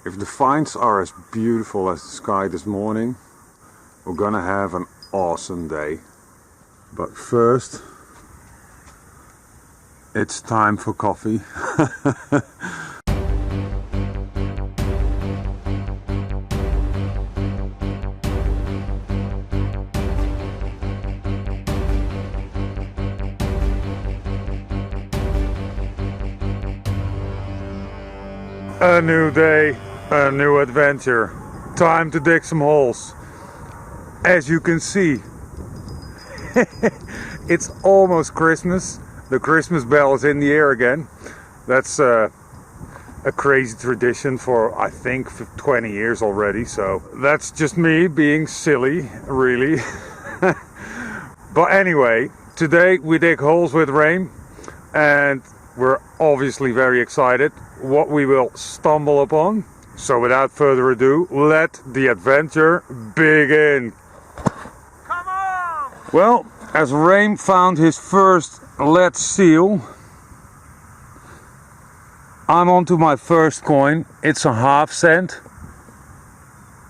If the finds are as beautiful as the sky this morning, we're gonna have an awesome day. But first, it's time for coffee. A new day, a new adventure. Time to dig some holes. As you can see, it's almost Christmas. The Christmas bell is in the air again. That's a crazy tradition for, I think, for 20 years already. So that's just me being silly, really. But anyway, today we dig holes with Reem, and we're obviously very excited what we will stumble upon. So without further ado, let the adventure begin. Come on! Well, as Reem found his first lead seal, I'm on to my first coin. It's a half cent,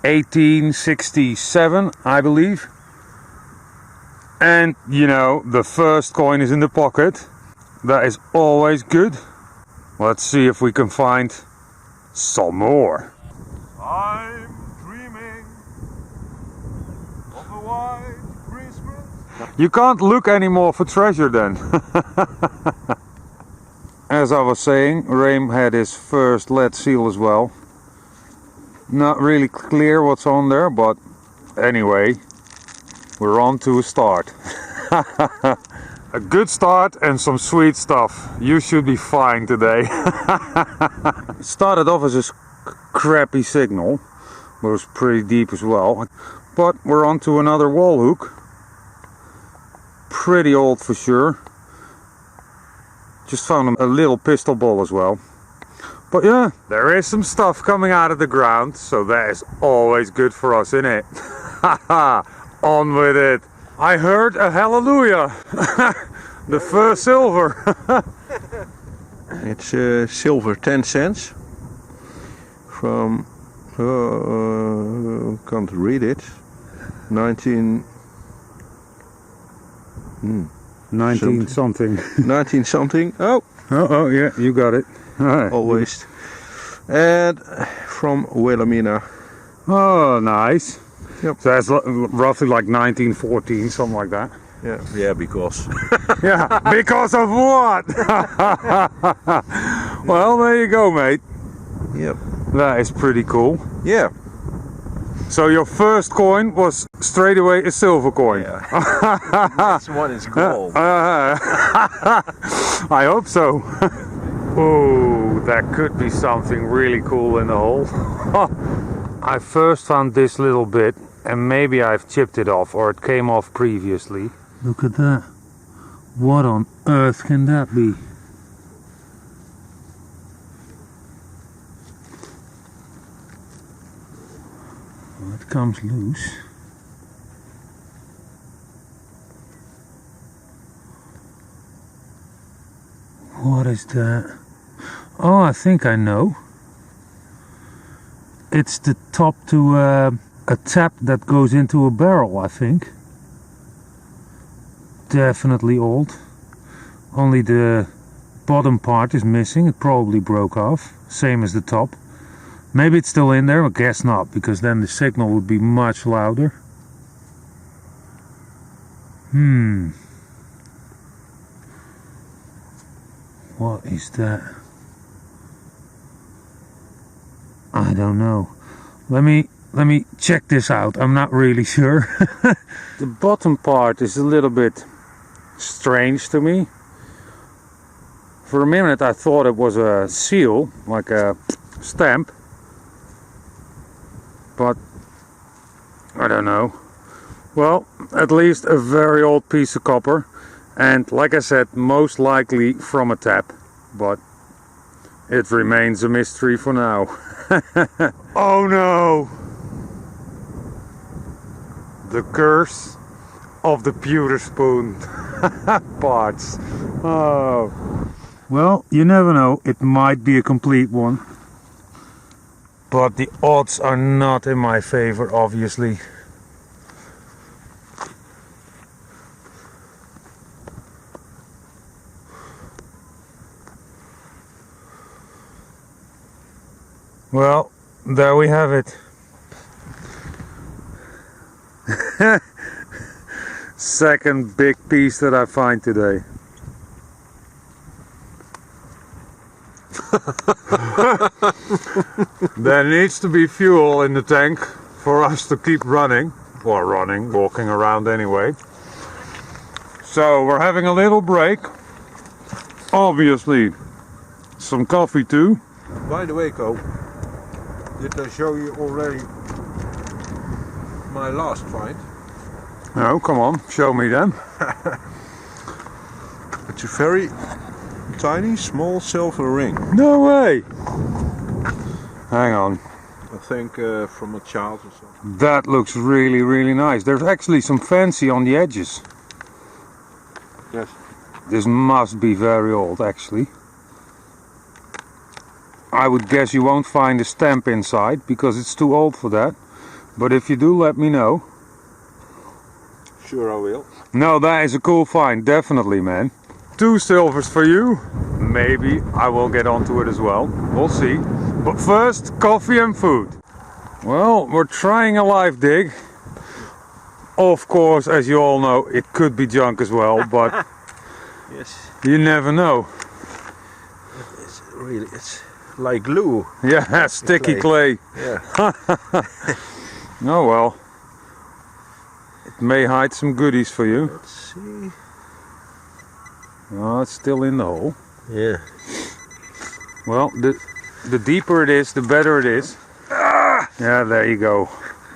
1867, I believe. And you know, the first coin is in the pocket. That is always good. Let's see if we can find some more. I'm dreaming of a white Christmas. You can't look anymore for treasure then. As I was saying, Reem had his first lead seal as well. Not really clear what's on there, but anyway, we're on to a start. A good start and some sweet stuff. You should be fine today. It started off as a crappy signal, but it was pretty deep as well. But we're on to another wall hook. Pretty old for sure. Just found a little pistol ball as well. But yeah, there is some stuff coming out of the ground, so that is always good for us, isn't it? On with it. I heard a hallelujah. The first silver. It's silver 10 cents from, can't read it, 19 something. 19 something, oh yeah, you got it. All right. Always. And from Wilhelmina. Oh, nice. Yep. So that's roughly like 1914, something like that. Yeah, because. Yeah, because of what? Well, there you go, mate. Yep. That is pretty cool. Yeah. So your first coin was straight away a silver coin. Yeah. This one is gold. I hope so. Oh, that could be something really cool in the hole. I first found this little bit, and maybe I've chipped it off, or it came off previously. Look at that. What on earth can that be? Well, it comes loose. What is that? Oh, I think I know. It's the top to a tap that goes into a barrel, I think. Definitely old. Only the bottom part is missing. It probably broke off. Same as the top. Maybe it's still in there, I guess not, because then the signal would be much louder. What is that? I don't know. Let me check this out. I'm not really sure. The bottom part is a little bit strange to me. For a minute I thought it was a seal, like a stamp. But I don't know. Well, at least a very old piece of copper. And like I said, most likely from a tap. But it remains a mystery for now. Oh no! The curse of the pewter spoon parts. Oh. Well, you never know. It might be a complete one. but the odds are not in my favor, obviously. Well, there we have it. Second big piece that I find today. There needs to be fuel in the tank for us to keep running. Or walking around anyway. So we're having a little break. Obviously, some coffee too. By the way, Co, did I show you already my last find? No, come on, show me then. It's a very tiny, small silver ring. No way! Hang on. I think from a child or something. That looks really, really nice. There's actually some fancy on the edges. Yes. This must be very old, actually. I would guess you won't find a stamp inside because it's too old for that. But if you do, let me know. Sure I will. No, that is a cool find, definitely, man. 2 silvers for you. Maybe I will get onto it as well. We'll see. But first, coffee and food. Well, we're trying a live dig. Of course, as you all know, it could be junk as well, but yes, you never know. It's like glue. Yeah, sticky clay. Yeah. Oh well. It may hide some goodies for you. Let's see. Oh, it's still in the hole. Yeah. Well, the deeper it is, the better it is. Ah! Yeah, there you go.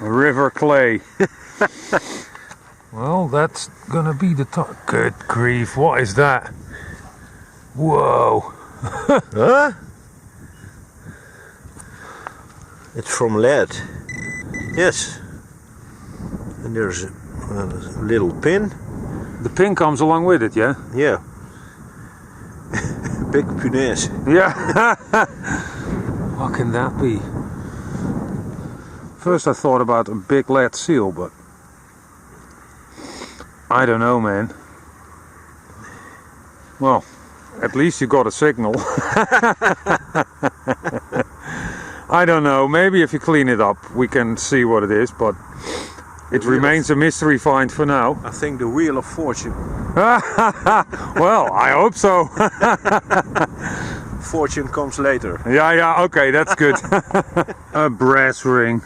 River clay. Well, that's gonna be the top. Good grief, what is that? Whoa. Huh? It's from lead. Yes. And there's a little pin. The pin comes along with it, yeah? Yeah. Big punaise. Yeah. What can that be? First I thought about a big lead seal, but I don't know, man. Well, at least you got a signal. I don't know, maybe if you clean it up we can see what it is, but it remains a mystery find for now. I think the Wheel of Fortune. Well, I hope so. Fortune comes later. Yeah, okay, that's good. A brass ring.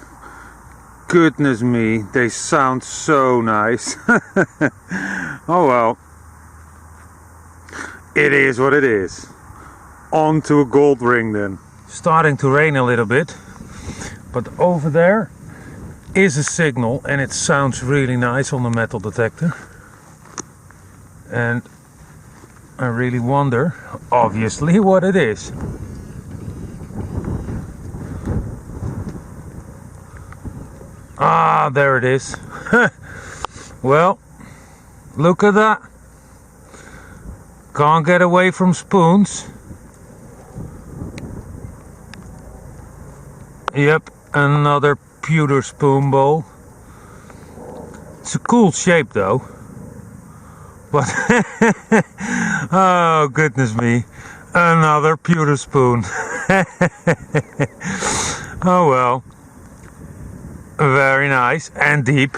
Goodness me, they sound so nice. Oh well. It is what it is. On to a gold ring then. Starting to rain a little bit, but over there is a signal and it sounds really nice on the metal detector. And I really wonder, obviously, what it is. Ah, there it is. Well, look at that. Can't get away from spoons. Yep, another pewter spoon bowl. It's a cool shape though. But oh goodness me, another pewter spoon. Oh well. Very nice and deep.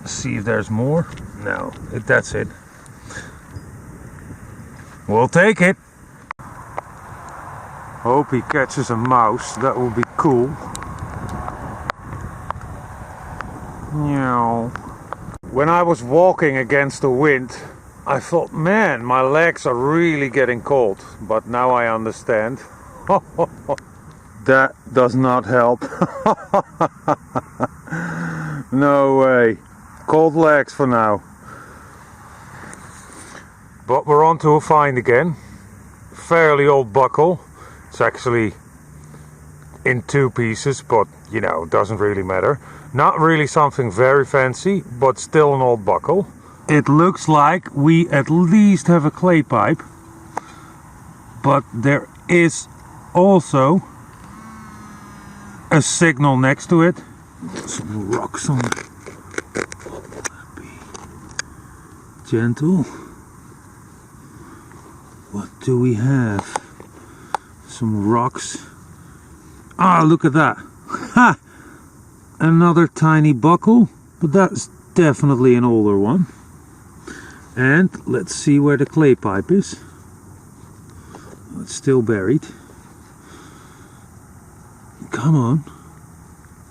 Let's see if there's more. No, that's it. We'll take it. Hope he catches a mouse, that would be cool. Meow. When I was walking against the wind, I thought, man, my legs are really getting cold. But now I understand. That does not help. No way. Cold legs for now. But we're on to a find again. Fairly old buckle. It's actually in 2 pieces, but you know, doesn't really matter. Not really something very fancy, but still an old buckle. It looks like we at least have a clay pipe, but there is also a signal next to it. Some rocks on it. Be gentle. What do we have? Some rocks. Ah, look at that. Ha! Another tiny buckle, but that's definitely an older one. And let's see where the clay pipe is. It's still buried. Come on.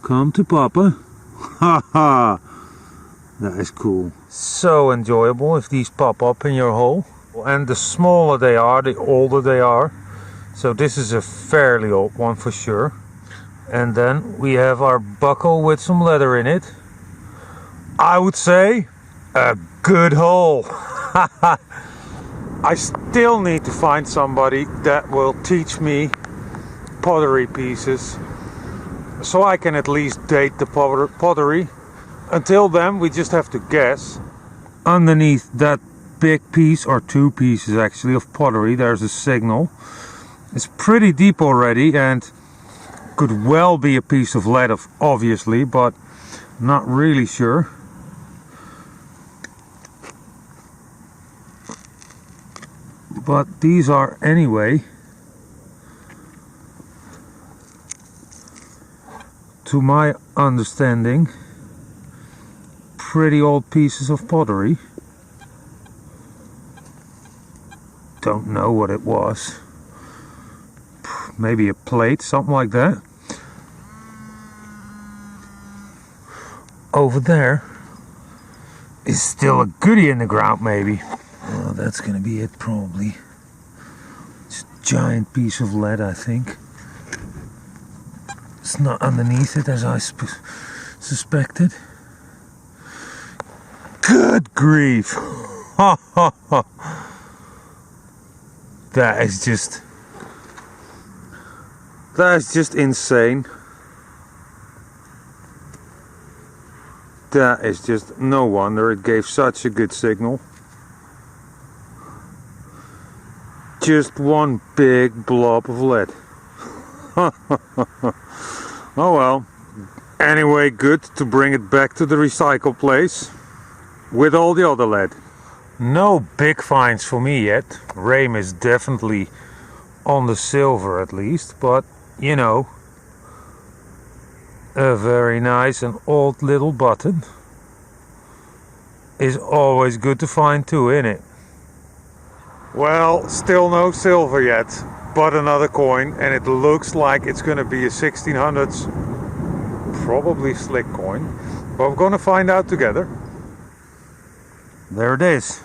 Come to Papa. Ha ha! That is cool. So enjoyable if these pop up in your hole. And the smaller they are, the older they are. So this is a fairly old one for sure. And then we have our buckle with some leather in it. I would say a good hole. I still need to find somebody that will teach me pottery pieces, so I can at least date the pottery. Until then, we just have to guess. Underneath that big piece, or two pieces actually, of pottery, there's a signal. It's pretty deep already and could well be a piece of lead, obviously, but not really sure. But these are anyway, to my understanding, pretty old pieces of pottery. Don't know what it was. Maybe a plate, something like that. Over there is still a goodie in the ground, maybe. Oh, that's gonna be it, probably. It's a giant piece of lead, I think. It's not underneath it, as I suspected. Good grief! Ha ha ha! That is just insane. That is just, no wonder it gave such a good signal. Just one big blob of lead. Oh well. Anyway, good to bring it back to the recycle place with all the other lead. No big finds for me yet. Reem is definitely on the silver at least, but you know, a very nice and old little button is always good to find too, isn't it? Well, still no silver yet, but another coin, and it looks like it's going to be a 1600s, probably slick coin, but we're going to find out together. There it is.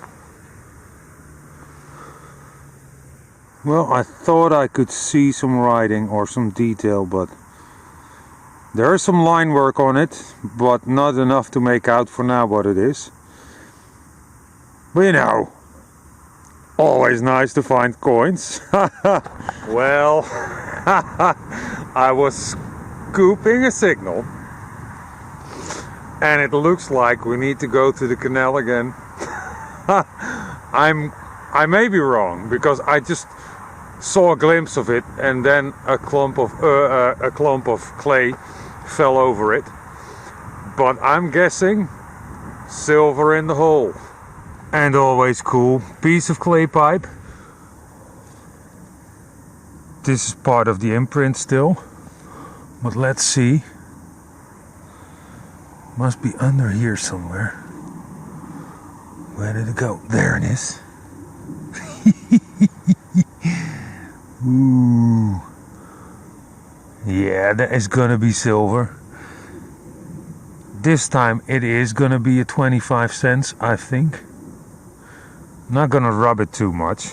Well, I thought I could see some writing or some detail, but there is some line work on it, but not enough to make out for now what it is. But you know, always nice to find coins. Well, I was scooping a signal, and it looks like we need to go to the canal again. I may be wrong, because I just saw a glimpse of it, and then a clump of clay fell over it. But I'm guessing silver in the hole. And always cool. Piece of clay pipe. This is part of the imprint still. But let's see. Must be under here somewhere. Where did it go? There it is. Ooh. Yeah, that is gonna be silver. This time it is gonna be a 25 cents, I think. Not gonna rub it too much.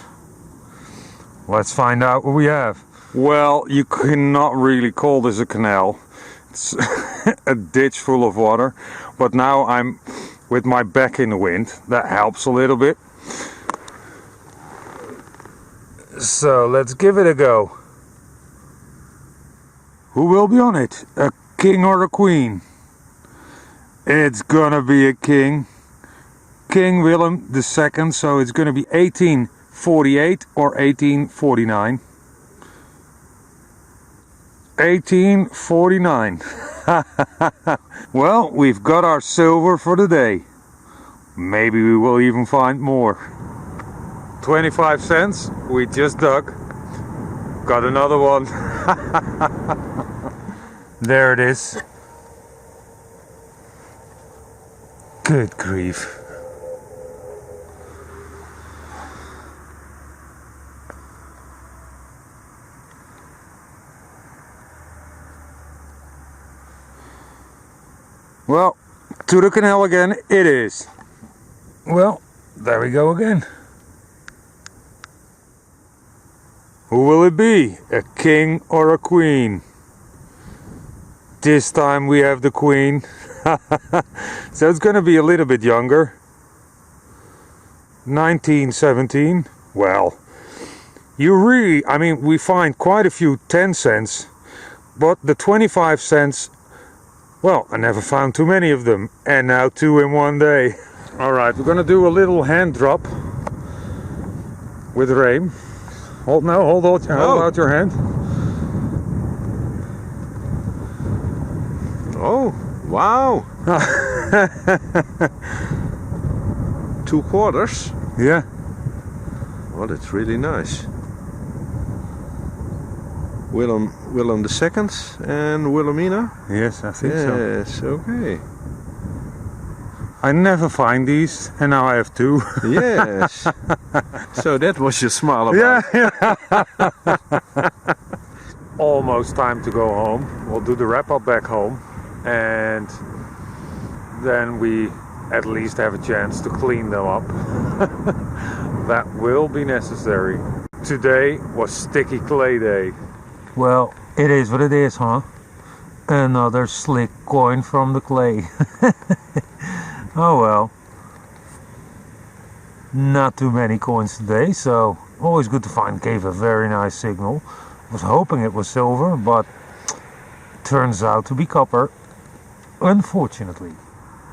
Let's find out what we have. Well, you cannot really call this a canal. It's a ditch full of water. But now I'm with my back in the wind. That helps a little bit. So let's give it a go. Who will be on it? A king or a queen? It's gonna be a king. King Willem II, so it's gonna be 1848 or 1849. 1849. Well, we've got our silver for the day. Maybe we will even find more. 25 cents we just dug. Got another one. There it is. Good grief. Well, to the canal again it is. Well, there we go again. Who will it be? A king or a queen? This time we have the queen. So it's gonna be a little bit younger. 1917. Well, we find quite a few 10 cents, but the 25 cents, well, I never found too many of them, and now 2 in one day. Alright, we're gonna do a little hand drop with Reem. Hold out your hand. Oh, wow. 2 quarters. Yeah. Well, that's really nice. Willem II and Wilhelmina? Yes, I think so. Yes, okay. I never find these, and now I have 2. Yes. So that was your smile about. Yeah. Almost time to go home. We'll do the wrap up back home, and then we at least have a chance to clean them up. That will be necessary. Today was sticky clay day. Well, it is what it is, huh? Another slick coin from the clay. Oh well. Not too many coins today, so always good to find. Gave a very nice signal. Was hoping it was silver, but turns out to be copper, unfortunately.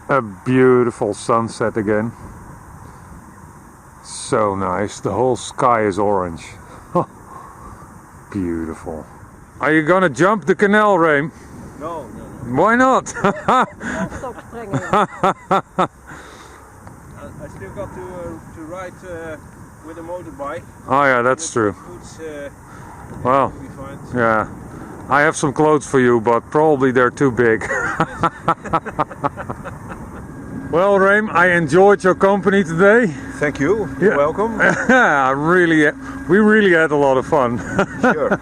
A beautiful sunset again. So nice. The whole sky is orange. Beautiful. Are you gonna jump the canal, Reem? No. Why not? I still got to ride with a motorbike. Oh yeah, that's true. Boots, Well, yeah. I have some clothes for you, but probably they're too big. Well, Reem, I enjoyed your company today. Thank you. You're welcome. We really had a lot of fun. Sure.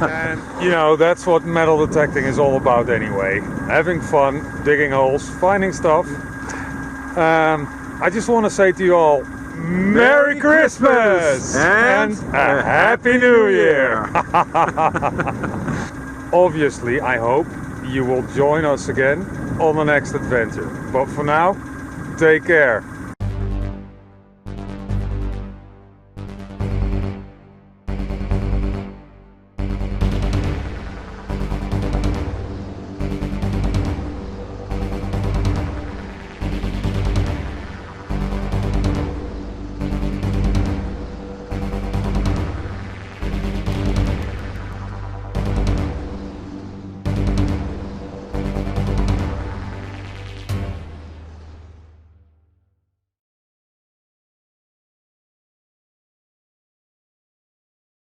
And you know, that's what metal detecting is all about anyway. Having fun, digging holes, finding stuff. I just want to say to you all, Merry Christmas! And a Happy New Year! Obviously, I hope you will join us again on the next adventure. But for now, take care.